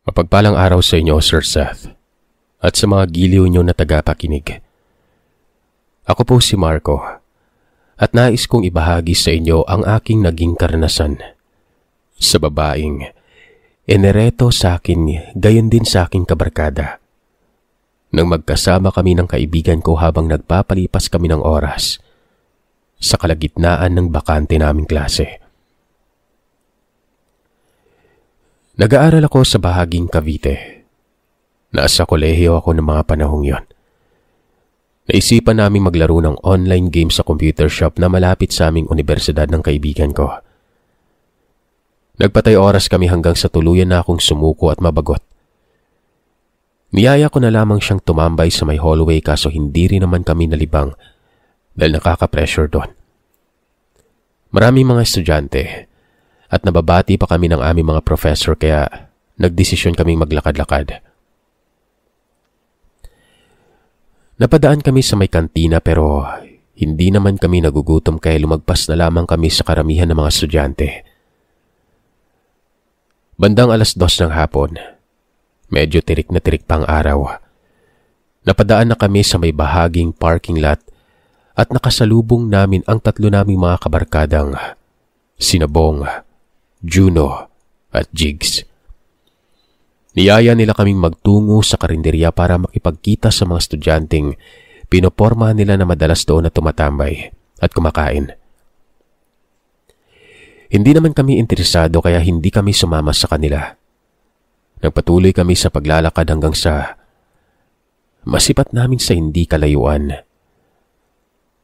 Mapagpalang araw sa inyo, Sir Seth, at sa mga giliw nyo na tagapakinig. Ako po si Marco, at nais kong ibahagi sa inyo ang aking naging karanasan sa babaeng enereto sa akin, gayon din sa aking kabarkada. Nang magkasama kami ng kaibigan ko habang nagpapalipas kami ng oras sa kalagitnaan ng bakante naming klase. Nag-aaral ako sa bahaging Cavite. Nasa kolehiyo ako ng mga panahong yon. Naisipan naming maglaro ng online game sa computer shop na malapit sa aming universidad ng kaibigan ko. Nagpatay oras kami hanggang sa tuluyan na akong sumuko at mabagot. Niyaya ko na lamang siyang tumambay sa may hallway kaso hindi rin naman kami nalibang dahil nakaka-pressure doon. Maraming mga estudyante at nababati pa kami ng aming mga professor kaya nagdesisyon kaming maglakad-lakad. Napadaan kami sa may kantina pero hindi naman kami nagugutom kaya lumagpas na lamang kami sa karamihan ng mga estudyante. Bandang 2:00 ng hapon, medyo tirik na tirik pa ang araw. Napadaan na kami sa may bahaging parking lot at nakasalubong namin ang tatlo naming mga kabarkadang sina Bong, Juno at Jigs. Niyaya nila kaming magtungo sa karinderya para makipagkita sa mga estudyanteng pinopormahan nila na madalas doon na tumatambay at kumakain. Hindi naman kami interesado kaya hindi kami sumama sa kanila. Nagpatuloy kami sa paglalakad hanggang sa masipat namin sa hindi kalayuan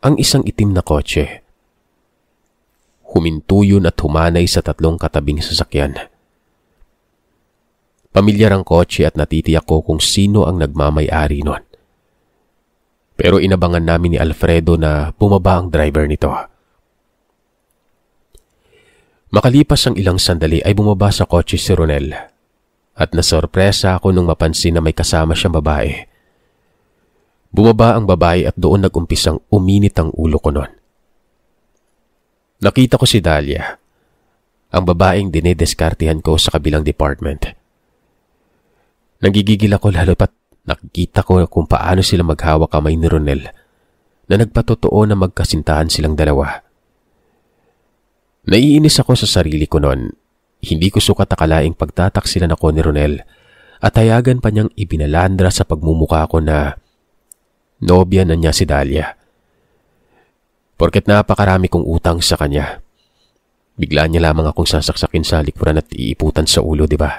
ang isang itim na kotse. Huminto yun at humanay sa 3 katabing sasakyan. Pamilyar ang kotse at natitiyak ko kung sino ang nagmamay-ari nun. Pero inabangan namin ni Alfredo na bumaba ang driver nito. Makalipas ang ilang sandali ay bumaba sa kotse si Ronel at nasorpresa ako nung mapansin na may kasama siyang babae. Bumaba ang babae at doon nag-umpisang uminit ang ulo ko nun. Nakita ko si Dahlia, ang babaeng dinedeskartihan ko sa kabilang department. Nagigigil ako lalo pat nakikita ko kung paano sila maghawak kamay ni Ronel na nagpatotoo na magkasintahan silang dalawa. Naiinis ako sa sarili ko noon. Hindi ko sukat akalaing pagtataksilan ako ni Ronel at hayagan pa niyang ibinalandra sa pagmumuka ko na nobya na niya si Dahlia. Porket napakarami kong utang sa kanya. Bigla niya lamang akong sasaksakin sa likuran at iiputan sa ulo, di ba?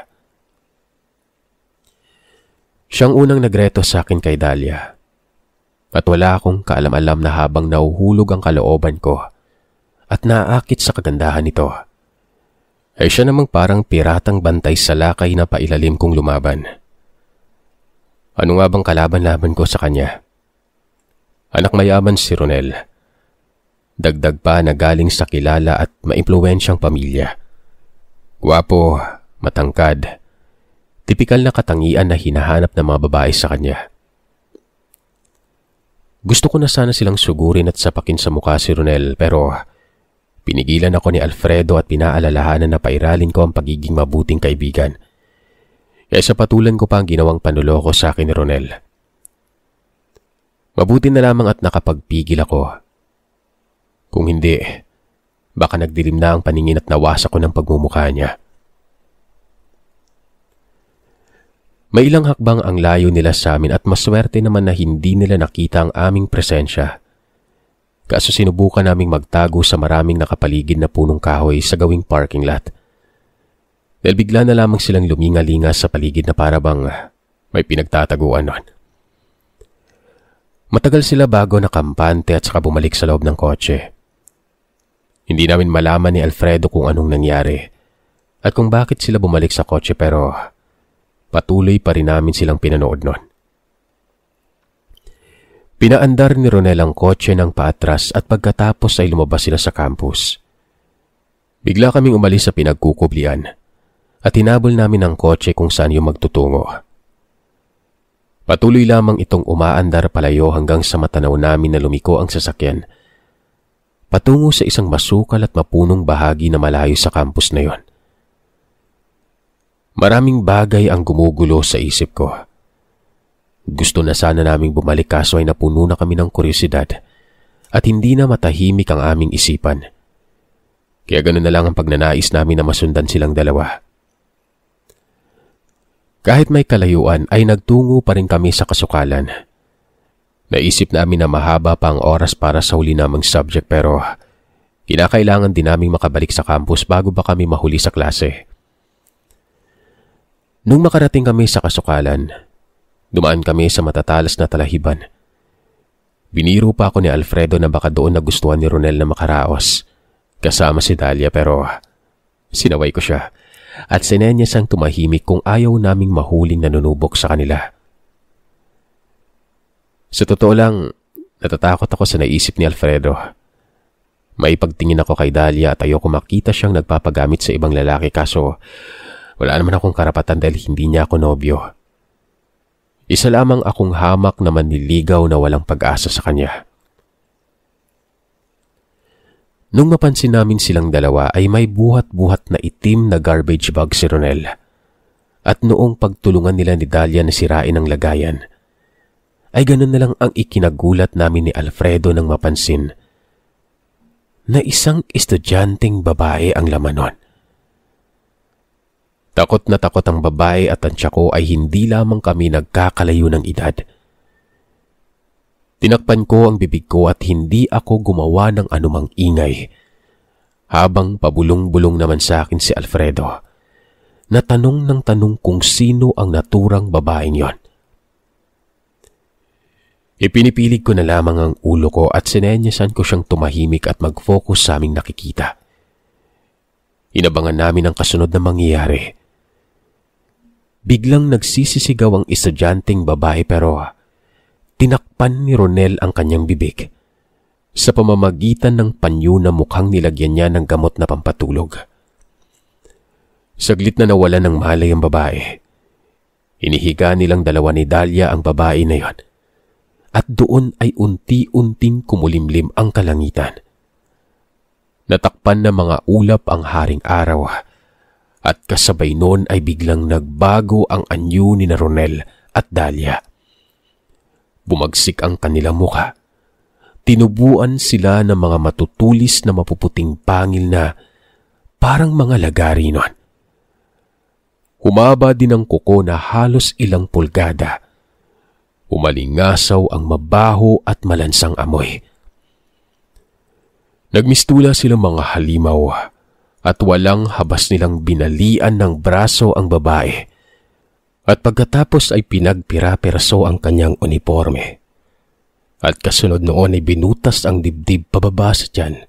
Siyang unang nagreto sa akin kay Dahlia. At wala akong kaalam-alam na habang nahuhulog ang kalooban ko at naaakit sa kagandahan nito, ay siya namang parang piratang bantay sa lakay na pailalim kong lumaban. Ano nga bang kalaban-laban ko sa kanya? Anak mayaman si Ronel. Dagdag pa na galing sa kilala at maimpluwensyang pamilya. Gwapo, matangkad, tipikal na katangian na hinahanap ng mga babae sa kanya. Gusto ko na sana silang sugurin at sapakin sa mukha si Ronel pero pinigilan ako ni Alfredo at pinaalalahanan na pairalin ko ang pagiging mabuting kaibigan. Kaya sa patulan ko pa ang ginawang panuloko sa akin ni Ronel. Mabuti na lamang at nakapagpigil ako. Kung hindi, baka nagdilim na ang paningin at nawasak ko ng pagmumukha niya. May ilang hakbang ang layo nila sa amin at maswerte naman na hindi nila nakita ang aming presensya. Kaso sinubukan naming magtago sa maraming nakapaligid na punong kahoy sa gawing parking lot. Dahil bigla na lamang silang luminga-linga sa paligid na para bang may pinagtataguan nun. Matagal sila bago nakampante at saka bumalik sa loob ng kotse. Hindi namin malaman ni Alfredo kung anong nangyari at kung bakit sila bumalik sa kotse pero patuloy pa rin namin silang pinanood nun. Pinaandar ni Ronel ang kotse ng paatras at pagkatapos ay lumabas sila sa campus. Bigla kaming umalis sa pinagkukublian at hinabol namin ang kotse kung saan yung magtutungo. Patuloy lamang itong umaandar palayo hanggang sa matanaw namin na lumiko ang sasakyan patungo sa isang masukal at mapunong bahagi na malayo sa campus na yon. Maraming bagay ang gumugulo sa isip ko. Gusto na sana naming bumalik kaso ay napuno na kami ng kuryosidad at hindi na matahimik ang aming isipan. Kaya ganoon na lang ang pagnanais namin na masundan silang dalawa. Kahit may kalayuan ay nagtungo pa rin kami sa kasukalan. Naisip namin na mahaba pa ang oras para sa huli namang subject pero kinakailangan din naming makabalik sa campus bago ba kami mahuli sa klase. Nung makarating kami sa kasukalan, dumaan kami sa matatalas na talahiban. Biniro pa ako ni Alfredo na baka doon nagustuhan ni Ronel na makaraos kasama si Dalia pero sinaway ko siya at sinenyas ang tumahimik kung ayaw naming mahuling nanunubok sa kanila. Sa totoo lang, natatakot ako sa naisip ni Alfredo. Maipagtingin ako kay Dalia at ayoko makita siyang nagpapagamit sa ibang lalaki kaso wala naman akong karapatan dahil hindi niya ako nobyo. Isa lamang akong hamak na manliligaw na walang pag-asa sa kanya. Nung mapansin namin silang dalawa ay may buhat-buhat na itim na garbage bag si Ronel. At noong pagtulungan nila ni Dalia na sirain ang lagayan, ay ganun na lang ang ikinagulat namin ni Alfredo nang mapansin na isang estudyanteng babae ang laman nun. Takot na takot ang babae at ang tiyako ay hindi lamang kami nagkakalayo ng edad. Tinakpan ko ang bibig ko at hindi ako gumawa ng anumang ingay. Habang pabulong-bulong naman sa akin si Alfredo, na tanong ng tanong kung sino ang naturang babaeng yon. Ipinipilig ko na lamang ang ulo ko at sinenyasan ko siyang tumahimik at mag-focus sa aming nakikita. Inabangan namin ang kasunod na mangyayari. Biglang nagsisisigaw ang estudyanteng babae pero tinakpan ni Ronel ang kanyang bibig sa pamamagitan ng panyo na mukhang nilagyan niya ng gamot na pampatulog. Saglit na nawala ng malay ang babae. Inihiga nilang dalawa ni Dalia ang babae na yon at doon ay unti-unting kumulimlim ang kalangitan. Natakpan na mga ulap ang haring araw at kasabay noon ay biglang nagbago ang anyo ni Ronel at Dalia. Bumagsik ang kanilang mukha. Tinubuan sila ng mga matutulis na mapuputing pangil na parang mga lagari noon. Humaba din ang kuko na halos ilang pulgada. Umalingasaw ang mabaho at malansang amoy. Nagmistula silang mga halimaw at walang habas nilang binalian ng braso ang babae at pagkatapos ay pinagpira-piraso ang kanyang uniforme. At kasunod noon ay binutas ang dibdib pababa sa tiyan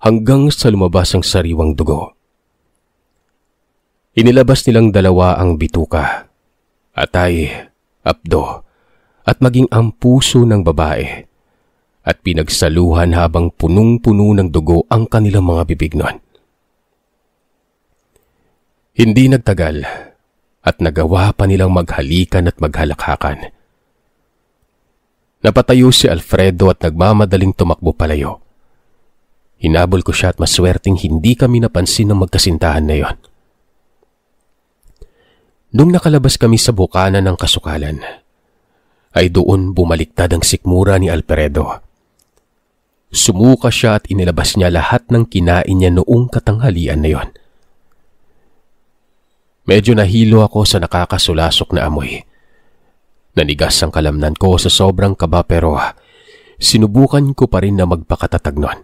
hanggang sa lumabas ang sariwang dugo. Inilabas nilang dalawa ang bituka, atay, abdo, at maging ang puso ng babae at pinagsaluhan habang punong-puno ng dugo ang kanilang mga bibig noon. Hindi nagtagal at nagawa pa nilang maghalikan at maghalakhakan. Napatayo si Alfredo at nagmamadaling tumakbo palayo. Hinabol ko siya at maswerteng hindi kami napansin ng magkasintahan na yon. Nung nakalabas kami sa bukana ng kasukalan, ay doon bumaliktad ang sikmura ni Alfredo. Sumuka siya at inilabas niya lahat ng kinain niya noong katanghalian na yon. Medyo nahilo ako sa nakakasulasok na amoy. Nanigas ang kalamnan ko sa sobrang kaba pero sinubukan ko pa rin na magpakatatag nun.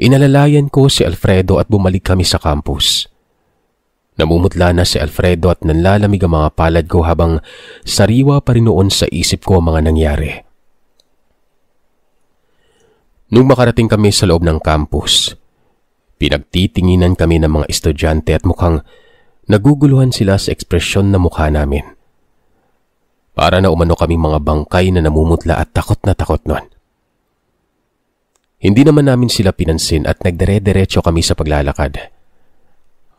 Inalalayan ko si Alfredo at bumalik kami sa campus. Namumutla na si Alfredo at nanlalamig ang mga palad ko habang sariwa pa rin noon sa isip ko ang mga nangyari. Nung makarating kami sa loob ng campus, pinagtitinginan kami ng mga estudyante at mukhang naguguluhan sila sa ekspresyon na mukha namin. Para na umano kami mga bangkay na namumutla at takot na takot nun. Hindi naman namin sila pinansin at nagdire-diretso kami sa paglalakad.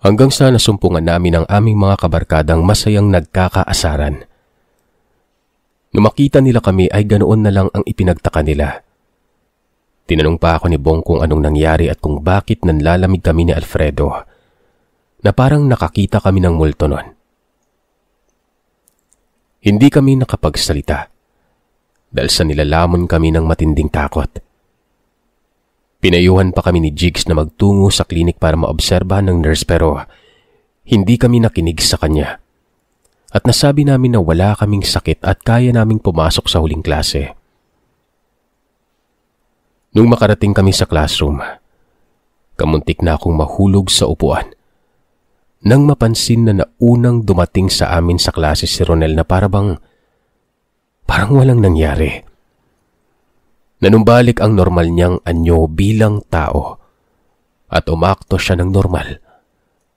Hanggang sa nasumpungan namin ang aming mga kabarkadang masayang nagkakaasaran. Nung makita nila kami ay ganoon na lang ang ipinagtaka nila. Tinanong pa ako ni Bong kung anong nangyari at kung bakit nanlalamig kami ni Alfredo. na parang nakakita kami ng multo nun. Hindi kami nakapagsalita dahil sa nilalamon kami ng matinding takot. Pinayuhan pa kami ni Jigs na magtungo sa klinik para maobserbahan ng nurse pero hindi kami nakinig sa kanya. At nasabi namin na wala kaming sakit at kaya naming pumasok sa huling klase. Nung makarating kami sa classroom, kamuntik na akong mahulog sa upuan nang mapansin na naunang dumating sa amin sa klase si Ronel na parang walang nangyari. Nanumbalik ang normal niyang anyo bilang tao at umakto siya ng normal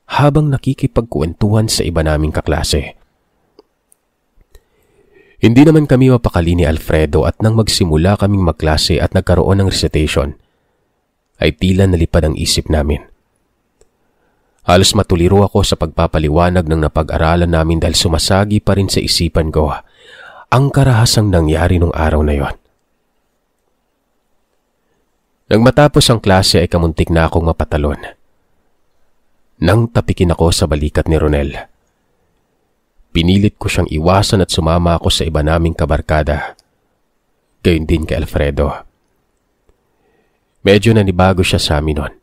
habang nakikipagkwentuhan sa iba naming kaklase. Hindi naman kami mapakali ni Alfredo at nang magsimula kaming magklase at nagkaroon ng recitation, ay tila nalipad ang isip namin. Halos matuliro ako sa pagpapaliwanag ng napag-aralan namin dahil sumasagi pa rin sa isipan ko ang karahasang nangyari nung araw na yon. Nang matapos ang klase ay kamuntik na akong mapatalon. Nang tapikin ako sa balikat ni Ronel, pinilit ko siyang iwasan at sumama ako sa iba naming kabarkada. Gayon din kay Alfredo. Medyo nanibago siya sa amin nun.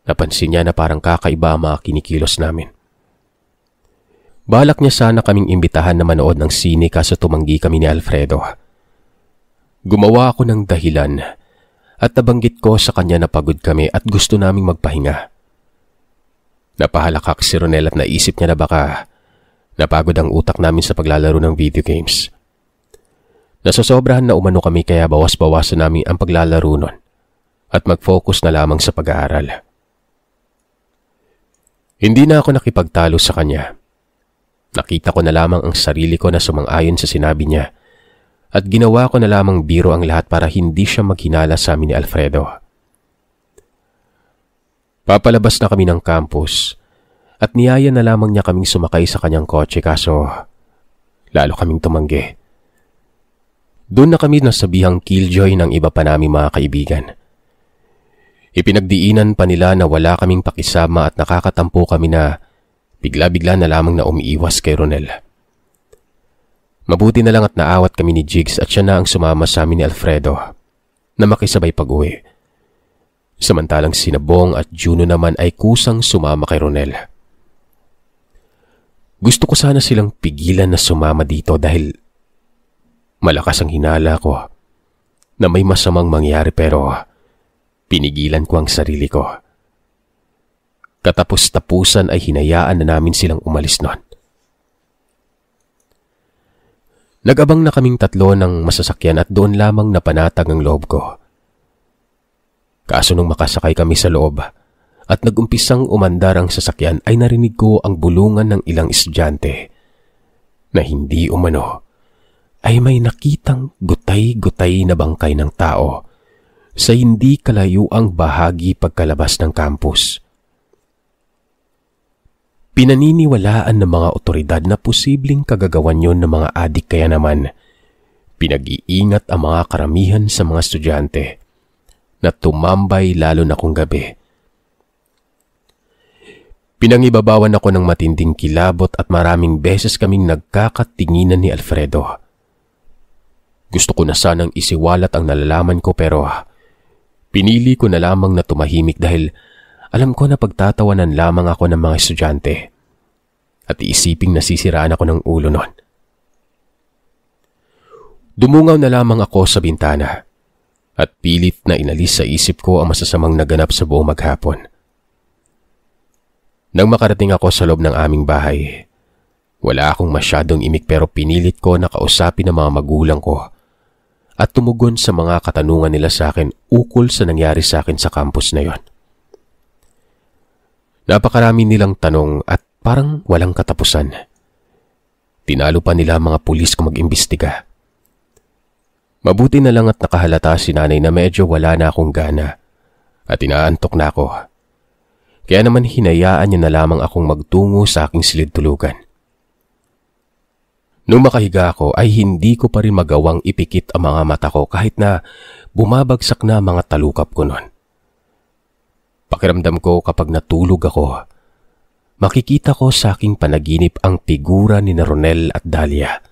Napansin niya na parang kakaiba ang mga kinikilos namin. Balak niya sana kaming imbitahan na manood ng sine kaso tumanggi kami ni Alfredo. Gumawa ako ng dahilan at nabanggit ko sa kanya na pagod kami at gusto naming magpahinga. Napahalakak si Ronel at naisip niya na baka napagod ang utak namin sa paglalaro ng video games. Nasosobrahan na umano kami kaya bawas-bawasan namin ang paglalaro nun at mag-focus na lamang sa pag-aaral. Hindi na ako nakipagtalo sa kanya. Nakita ko na lamang ang sarili ko na sumang-ayon sa sinabi niya at ginawa ko na lamang biro ang lahat para hindi siya maghinala sa amin ni Alfredo. Papalabas na kami ng campus at niyaya na lamang niya kaming sumakay sa kanyang kotse kaso lalo kaming tumanggi. Doon na kami nasabihang killjoy ng iba pa naming mga kaibigan. Ipinagdiinan pa nila na wala kaming pakisama at nakakatampo kami na bigla-bigla na lamang na umiiwas kay Ronel. Mabuti na lang at naawat kami ni Jigs at siya na ang sumama sa amin ni Alfredo na makisabay pag-uwi. Samantalang sina Bong at Juno naman ay kusang sumama kay Ronel. Gusto ko sana silang pigilan na sumama dito dahil malakas ang hinala ko na may masamang mangyari pero pinigilan ko ang sarili ko. Katapos-tapusan ay hinayaan na namin silang umalis nun. Nag-abang na kaming tatlo ng masasakyan at doon lamang napanatag ang loob ko. Kaso nung makasakay kami sa loob at nag-umpisang umandar ang sasakyan ay narinig ko ang bulungan ng ilang estudyante na hindi umano ay may nakitang gutay-gutay na bangkay ng tao sa hindi kalayuang bahagi pagkalabas ng campus. Pinaniniwalaan ng mga otoridad na posibleng kagagawan yon ng mga adik kaya naman pinag-iingat ang mga karamihan sa mga estudyante na tumambay lalo na kung gabi. Pinangibabawan ako ng matinding kilabot at maraming beses kaming nagkakatinginan ni Alfredo. Gusto ko na sanang isiwalat ang nalalaman ko pero pinili ko na lamang na tumahimik dahil alam ko na pagtatawanan lamang ako ng mga estudyante at iisiping nasisiraan ako ng ulo nun. Dumungaw na lamang ako sa bintana at pilit na inalis sa isip ko ang masasamang naganap sa buong maghapon. Nang makarating ako sa loob ng aming bahay, wala akong masyadong imik pero pinilit ko na kausapin ang mga magulang ko at tumugon sa mga katanungan nila sa akin ukol sa nangyari sa akin sa campus na yon. Napakarami nilang tanong at parang walang katapusan. Tinalo pa nila mga pulis kung mag-imbestiga. Mabuti na lang at nakahalata si nanay na medyo wala na akong gana at inaantok na ako. Kaya naman hinayaan niya na lamang akong magtungo sa aking silid tulugan. Nung makahiga ako ay hindi ko pa rin magawang ipikit ang mga mata ko kahit na bumabagsak na mga talukap ko nun. Pakiramdam ko kapag natulog ako makikita ko sa aking panaginip ang figura ni Ronel at Dahlia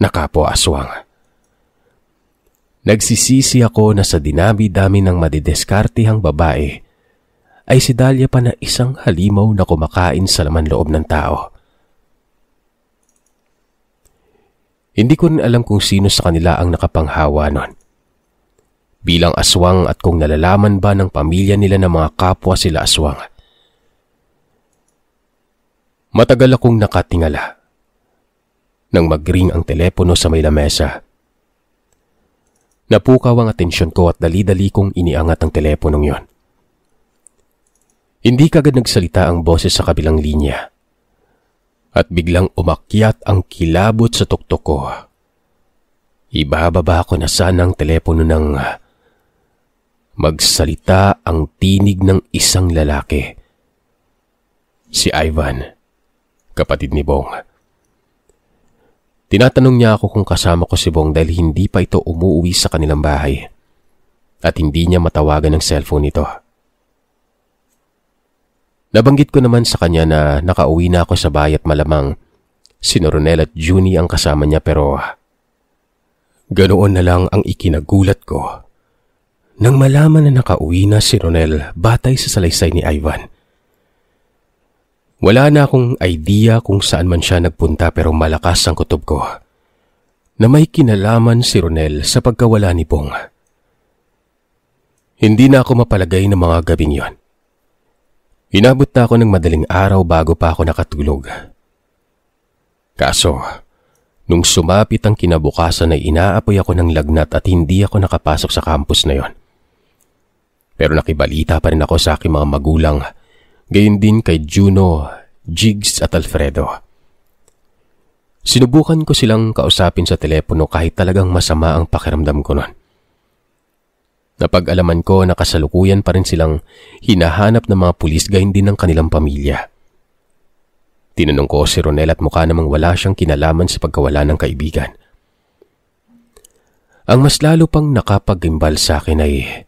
na kapwa-aswang. Nagsisisi ako na sa dinami-dami ng madideskartehang babae ay si Dahlia pa na isang halimaw na kumakain sa laman loob ng tao. Hindi ko rin alam kung sino sa kanila ang nakapanghawa nun. Bilang aswang at kung nalalaman ba ng pamilya nila na mga kapwa sila aswang. Matagal akong nakatingala nang mag-ring ang telepono sa may lamesa. Napukaw ang atensyon ko at dali-dali kong iniangat ang teleponong yon. Hindi kagad nagsalita ang boses sa kabilang linya at biglang umakyat ang kilabot sa tuktok ko. Ibababa ko na sana ang telepono nang magsalita ang tinig ng isang lalaki. Si Ivan, kapatid ni Bong. Tinatanong niya ako kung kasama ko si Bong dahil hindi pa ito umuwi sa kanilang bahay at hindi niya matawagan ng cellphone nito. Nabanggit ko naman sa kanya na nakauwi na ako sa bahay at malamang si Ronel at Junie ang kasama niya, pero ganoon na lang ang ikinagulat ko nang malaman na nakauwi na si Ronel batay sa salaysay ni Ivan. Wala na akong idea kung saan man siya nagpunta, pero malakas ang kutob ko na may kinalaman si Ronel sa pagkawala ni Bong. Hindi na ako mapalagay ng mga gabing yon. Inabot na ako ng madaling araw bago pa ako nakatulog. Kaso, nung sumapit ang kinabukasan ay inaapoy ako ng lagnat at hindi ako nakapasok sa campus na yon. Pero nakibalita pa rin ako sa aking mga magulang, gayon din kay Juno, Jigs at Alfredo. Sinubukan ko silang kausapin sa telepono kahit talagang masama ang pakiramdam ko noon. Napag-alaman ko na kasalukuyan pa rin silang hinahanap ng mga pulis, gayon din ng kanilang pamilya. Tinanong ko si Ronel at mukha namang wala siyang kinalaman sa pagkawala ng kaibigan. Ang mas lalo pang nakapag-imbal sa akin ay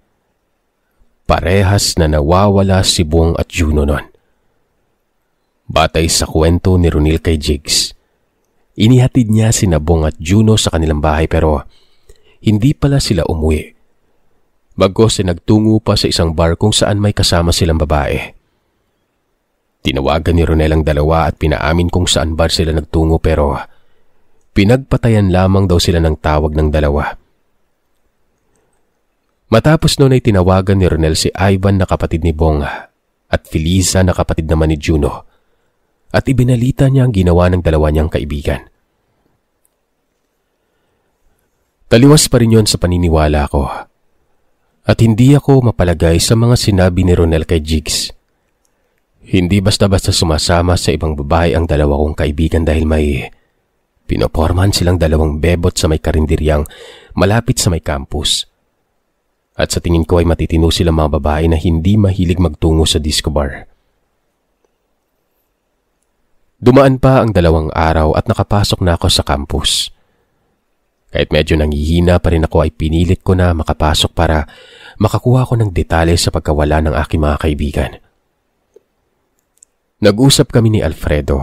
parehas na nawawala si Bong at Juno noon. Batay sa kwento ni Ronel kay Jigs, inihatid niya sina Bong at Juno sa kanilang bahay pero hindi pala sila umuwi. Bagos ay nagtungo pa sa isang bar kung saan may kasama silang babae. Tinawagan ni Ronel ang dalawa at pinaamin kung saan bar sila nagtungo, pero pinagpatayan lamang daw sila ng tawag ng dalawa. Matapos noon ay tinawagan ni Ronel si Ivan na kapatid ni Bong at Felisa na kapatid naman ni Juno at ibinalita niya ang ginawa ng dalawa niyang kaibigan. Taliwas pa rin yon sa paniniwala ko. At hindi ako mapalagay sa mga sinabi ni Ronel kay Jigs. Hindi basta-basta sumasama sa ibang babae ang dalawa kong kaibigan dahil may pinopormahan silang dalawang bebot sa may karinderyang malapit sa may campus. At sa tingin ko ay matitino silang mga babae na hindi mahilig magtungo sa disco bar. Dumaan pa ang 2 araw at nakapasok na ako sa campus. Kahit medyo nanghihina pa rin ako ay pinilit ko na makapasok para makakuha ko ng detalye sa pagkawala ng aking mga kaibigan. Nag-usap kami ni Alfredo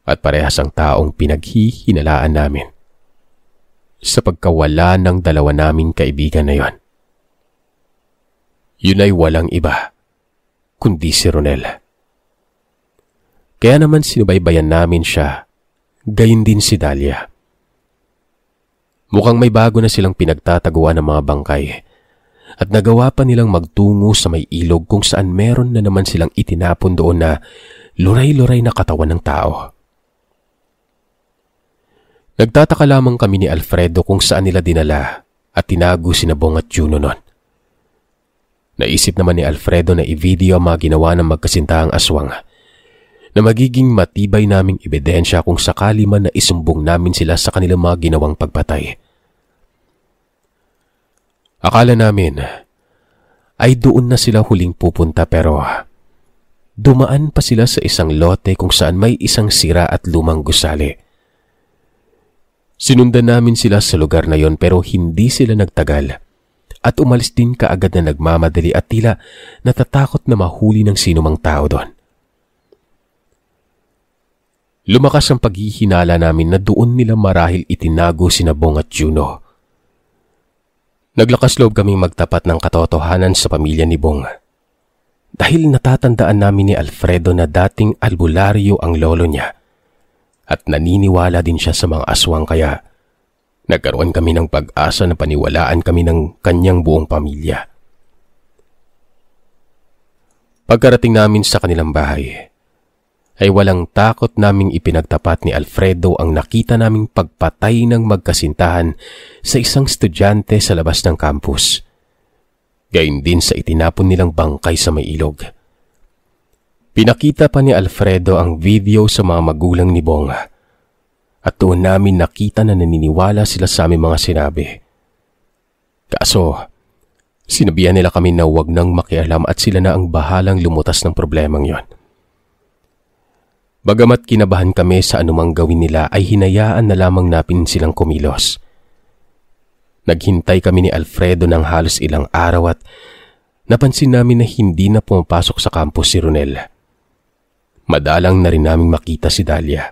at parehas ang taong pinaghihinalaan namin sa pagkawala ng 2 naming kaibigan na yon. Yun ay walang iba kundi si Ronel. Kaya naman sinubaybayan namin siya, gayon din si Dahlia. Mukhang may bago na silang pinagtataguan ng mga bangkay at nagawa pa nilang magtungo sa may ilog kung saan meron na naman silang itinapon doon na luray-luray na katawan ng tao. Nagtataka lamang kami ni Alfredo kung saan nila dinala at tinago sina Bong at Juno noon. Naisip naman ni Alfredo na i-video ang mga ginawa ng magkasintahang aswang na magiging matibay naming ebidensya kung sakali man na isumbong namin sila sa kanilang mga ginawang pagpatay. Akala namin ay doon na sila huling pupunta, pero dumaan pa sila sa isang lote kung saan may isang sira at lumang gusali. Sinundan namin sila sa lugar na yon pero hindi sila nagtagal at umalis din kaagad na nagmamadali at tila natatakot na mahuli ng sinumang tao doon. Lumakas ang paghihinala namin na doon nila marahil itinago sina Bong at Juno. Naglakas loob kaming magtapat ng katotohanan sa pamilya ni Bong. Dahil natatandaan namin ni Alfredo na dating albularyo ang lolo niya at naniniwala din siya sa mga aswang, kaya nagkaroon kami ng pag-asa na paniwalaan kami ng kanyang buong pamilya. Pagkarating namin sa kanilang bahay, ay walang takot naming ipinagtapat ni Alfredo ang nakita naming pagpatay ng magkasintahan sa isang estudyante sa labas ng campus. Gayon din sa itinapon nilang bangkay sa may ilog. Pinakita pa ni Alfredo ang video sa mga magulang ni Bong at doon namin nakita na naniniwala sila sa aming mga sinabi. Kaso, sinabihan nila kami na huwag nang makialam at sila na ang bahalang lumutas ng problemang yon. Bagamat kinabahan kami sa anumang gawin nila, ay hinayaan na lamang namin silang kumilos. Naghintay kami ni Alfredo ng halos ilang araw at napansin namin na hindi na pumapasok sa campus si Ronel. Madalang na rin naming makita si Dalia.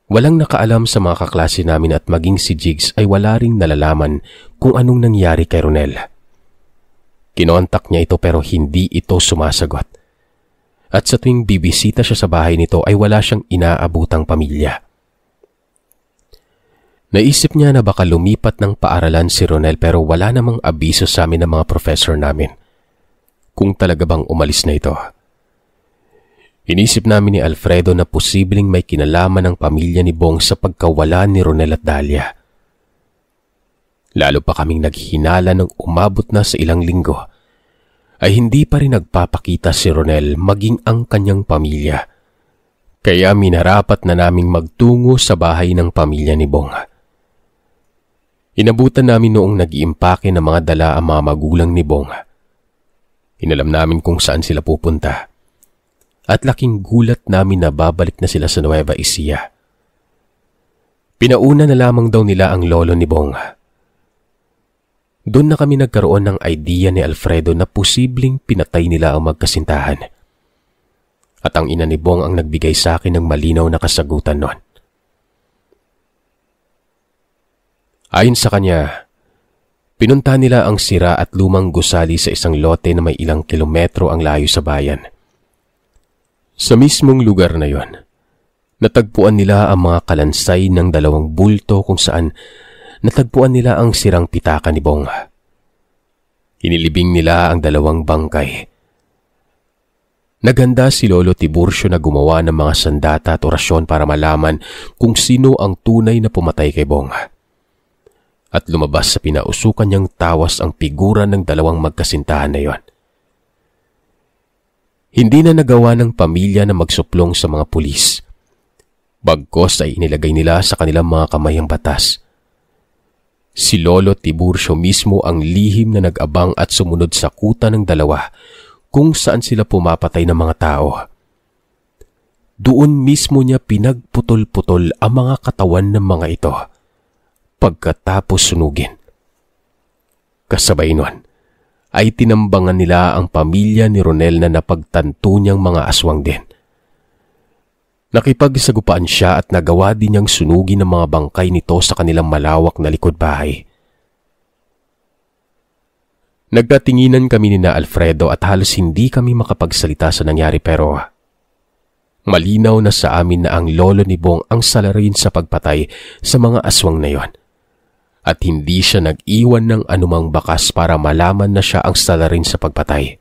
Walang nakaalam sa mga kaklase namin at maging si Jigs ay wala ring nalalaman kung anong nangyari kay Ronel. Kinontak niya ito pero hindi ito sumasagot. At sa tuwing bibisita siya sa bahay nito ay wala siyang inaabutang pamilya. Naisip niya na baka lumipat ng paaralan si Ronel pero wala namang abiso sa amin ng mga professor namin kung talaga bang umalis na ito. Inisip namin ni Alfredo na posibleng may kinalaman ng pamilya ni Bong sa pagkawala ni Ronel at Dalia. Lalo pa kaming naghinala ng umabot na sa ilang linggo ay hindi pa rin nagpapakita si Ronel maging ang kanyang pamilya. Kaya minarapat na naming magtungo sa bahay ng pamilya ni Bong. Inabutan namin noong nag-iimpake ng mga dala ang mga magulang ni Bong. Inalam namin kung saan sila pupunta. At laking gulat namin na babalik na sila sa Nueva Ecija. Pinauna na lamang daw nila ang lolo ni Bong. Doon na kami nagkaroon ng idea ni Alfredo na posibleng pinatay nila ang magkasintahan. At ang ina ni Bong ang nagbigay sa akin ng malinaw na kasagutan noon. Ayon sa kanya, pinunta nila ang sira at lumang gusali sa isang lote na may ilang kilometro ang layo sa bayan. Sa mismong lugar na yon, natagpuan nila ang mga kalansay ng 2 bulto kung saan natagpuan nila ang sirang pitaka ni Bong. Inilibing nila ang 2 bangkay. Naganda si Lolo Tiburcio na gumawa ng mga sandata at orasyon para malaman kung sino ang tunay na pumatay kay Bong. At lumabas sa pinausukan niyang tawas ang figura ng 2 magkasintahan na yon. Hindi na nagawa ng pamilya na magsuplong sa mga pulis. Bagkos ay inilagay nila sa kanilang mga kamay ang batas. Si Lolo Tiburcio mismo ang lihim na nag-abang at sumunod sa kuta ng 2 kung saan sila pumapatay ng mga tao. Doon mismo niya pinagputol-putol ang mga katawan ng mga ito pagkatapos sunugin. Kasabay nun ay tinambangan nila ang pamilya ni Ronel na napagtanto niyang mga aswang din. Nakipagsagupaan siya at nagawa din niyang sunugin ang mga bangkay nito sa kanilang malawak na likod bahay. Nagkatinginan kami ni na Alfredo at halos hindi kami makapagsalita sa nangyari pero malinaw na sa amin na ang lolo ni Bong ang salarin sa pagpatay sa mga aswang na yon. At hindi siya nag-iwan ng anumang bakas para malaman na siya ang salarin sa pagpatay.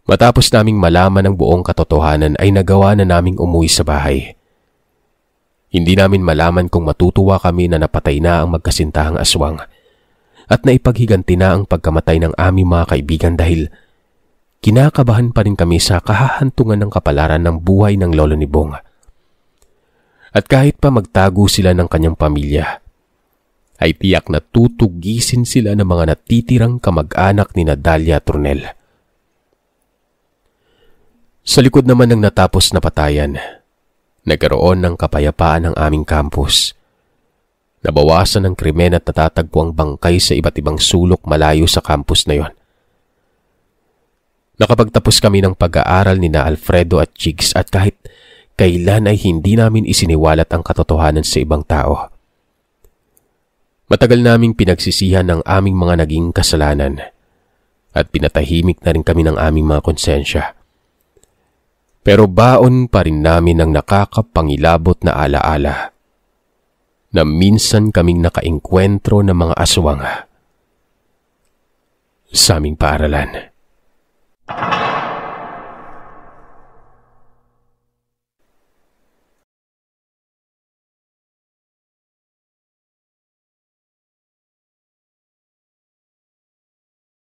Matapos naming malaman ang buong katotohanan ay nagawa na naming umuwi sa bahay. Hindi namin malaman kung matutuwa kami na napatay na ang magkasintahang aswang at naipaghiganti na ang pagkamatay ng aming mga kaibigan dahil kinakabahan pa rin kami sa kahahantungan ng kapalaran ng buhay ng lolo ni Bong. At kahit pa magtago sila ng kanyang pamilya, ay tiyak na tutugisin sila ng mga natitirang kamag-anak ni Dalia at Ronel. Sa likod naman ng natapos na patayan, nagkaroon ng kapayapaan ang aming campus. Nabawasan ng krimen at natatagpo ang bangkay sa iba't ibang sulok malayo sa campus na yon. Nakapagtapos kami ng pag-aaral ni na Alfredo at Jigs at kahit kailan ay hindi namin isiniwalat ang katotohanan sa ibang tao. Matagal naming pinagsisihan ng aming mga naging kasalanan at pinatahimik na rin kami ng aming mga konsensya. Pero baon pa rin namin ang nakakapangilabot na alaala na minsan kaming nakaengkwentro ng mga aswang sa aming paaralan.